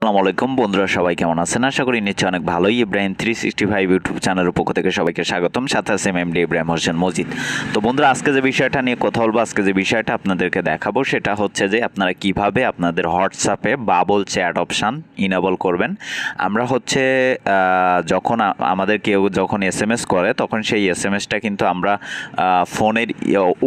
আসসালামু আলাইকুম বন্ধুরা, সবাই কেমন আছেন? আশা করি নিশ্চয়ই অনেক ভালোই। ইব্রাহিম 365 ইউটিউব চ্যানেলের পক্ষ থেকে সবাইকে স্বাগতম। সাথে আছে এমডি ইব্রাহিম হোসেন মজিদ। তো বন্ধুরা, আজকে যে বিষয়টা নিয়ে কথা বলবো, আজকে যে বিষয়টা আপনাদেরকে দেখাবো সেটা হচ্ছে যে আপনারা কিভাবে আপনাদের হোয়াটসঅ্যাপে বাবল চ্যাট অপশান ইনেবল করবেন। আমরা হচ্ছে যখন আমাদের কেউ যখন এসএমএস করে তখন সেই এসএমএসটা কিন্তু আমরা ফোনের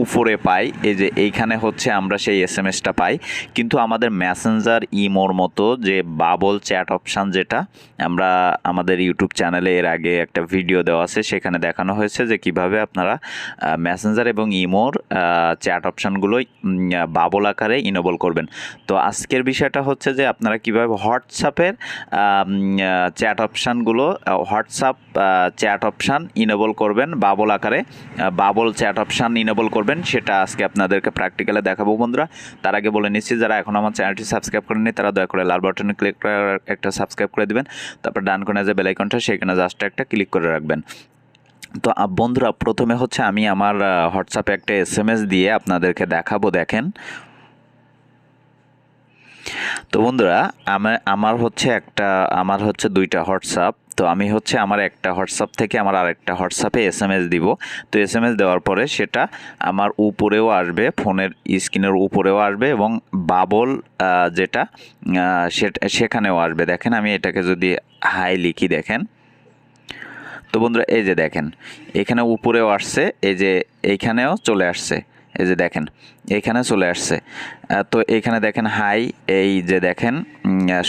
উপরে পাই। এই যে এইখানে হচ্ছে আমরা সেই এসএমএসটা পাই, কিন্তু আমাদের মেসেঞ্জার ইমোর মতো যে বাবল চ্যাট অপশান, যেটা আমরা আমাদের ইউটিউব চ্যানেলে এর আগে একটা ভিডিও দেওয়া আছে, সেখানে দেখানো হয়েছে যে কিভাবে আপনারা মেসেঞ্জার এবং ইমোর চ্যাট অপশানগুলো বাবল আকারে ইনেবল করবেন। তো আজকের বিষয়টা হচ্ছে যে আপনারা কিভাবে হোয়াটসঅ্যাপের চ্যাট অপশানগুলো হোয়াটসঅ্যাপ চ্যাট অপশান ইনেবল করবেন বাবল আকারে, বাবল চ্যাট অপশান ইনেবল করবেন, সেটা আজকে আপনাদেরকে প্র্যাকটিক্যালে দেখাবো বন্ধুরা। তার আগে বলে নিচ্ছি, যারা এখন আমার চ্যানেলটি সাবস্ক্রাইব করেননি তারা দয়া করে লাল বাটনে ক্লিক করে একটা সাবস্ক্রাইব করে দিবেন। তারপর ডান কোণে যে বেল আইকনটা, সেখানে জাস্ট একটা ক্লিক করে রাখবেন। তো বন্ধুরা, প্রথমে হচ্ছে আমি আমার হোয়াটসঅ্যাপে একটা এসএমএস দিয়ে আপনাদেরকে দেখাবো। দেখেন তো বন্ধুরা, আমার হচ্ছে দুইটা হোয়াটসঅ্যাপ। তো আমি হচ্ছে আমার একটা হোয়াটসঅ্যাপ থেকে আমার আরেকটা হোয়াটসঅ্যাপে এসএমএস দিব। তো এসএমএস দেওয়ার পরে সেটা আমার উপরেও আসবে, ফোনের স্ক্রিনের উপরেও আসবে, এবং বাবল যেটা সেখানেও আসবে। দেখেন, আমি এটাকে যদি হাই লিখি, দেখেন তো বন্ধুরা, এই যে দেখেন এখানে উপরেও আসছে, এই যে এইখানেও চলে আসছে, এই যে দেখেন এখানে চলে আসছে। তো এখানে দেখেন হাই, এই যে দেখেন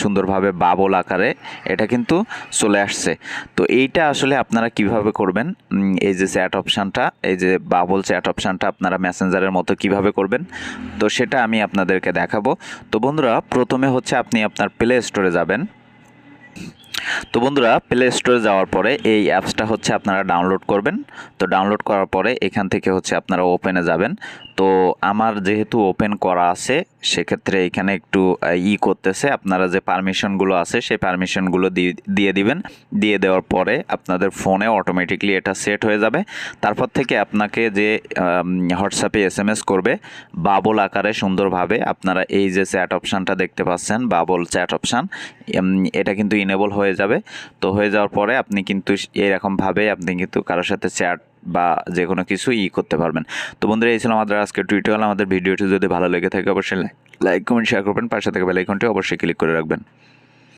সুন্দরভাবে বাবল আকারে এটা কিন্তু চলে আসছে। তো এইটা আসলে আপনারা কিভাবে করবেন, এই যে চ্যাট অপশানটা, এই যে বাবল চ্যাট অপশানটা আপনারা মেসেঞ্জারের মতো কিভাবে করবেন, তো সেটা আমি আপনাদেরকে দেখাবো। তো বন্ধুরা, প্রথমে হচ্ছে আপনি আপনার প্লে স্টোরে যাবেন। তো বন্ধুরা, প্লে স্টোরে যাওয়ার পরে এই অ্যাপসটা হচ্ছে আপনারা ডাউনলোড করবেন। তো ডাউনলোড করার পরে এখান থেকে হচ্ছে আপনারা ওপেনে যাবেন। তো আমার যেহেতু ওপেন করা আছে, সেক্ষেত্রে এখানে একটু করতেছে, আপনারা যে পারমিশনগুলো আছে সেই পারমিশনগুলো দিয়ে দিবেন। দিয়ে দেওয়ার পরে আপনাদের ফোনে অটোমেটিকলি এটা সেট হয়ে যাবে। তারপর থেকে আপনাকে যে হোয়াটসঅ্যাপে এসএমএস করবে বাবল আকারে সুন্দরভাবে, আপনারা এই যে চ্যাট অপশানটা দেখতে পাচ্ছেন, বাবল চ্যাট অপশান, এটা কিন্তু ইনেবল হয়ে যাবে। তো হয়ে যাওয়ার পরে আপনি কিন্তু এরকমভাবে আপনি কিন্তু কারোর সাথে চ্যাট বা যে কোনো কিছু করতে পারবেন। তো বন্ধুরা, এই ছিল আমাদের আজকের টিউটোরিয়াল। আমাদের ভিডিওটি যদি ভালো লেগে থাকে অবশ্যই লাইক কমেন্ট শেয়ার করবেন, পাশে থেকে বেল আইকনটি অবশ্যই ক্লিক করে রাখবেন।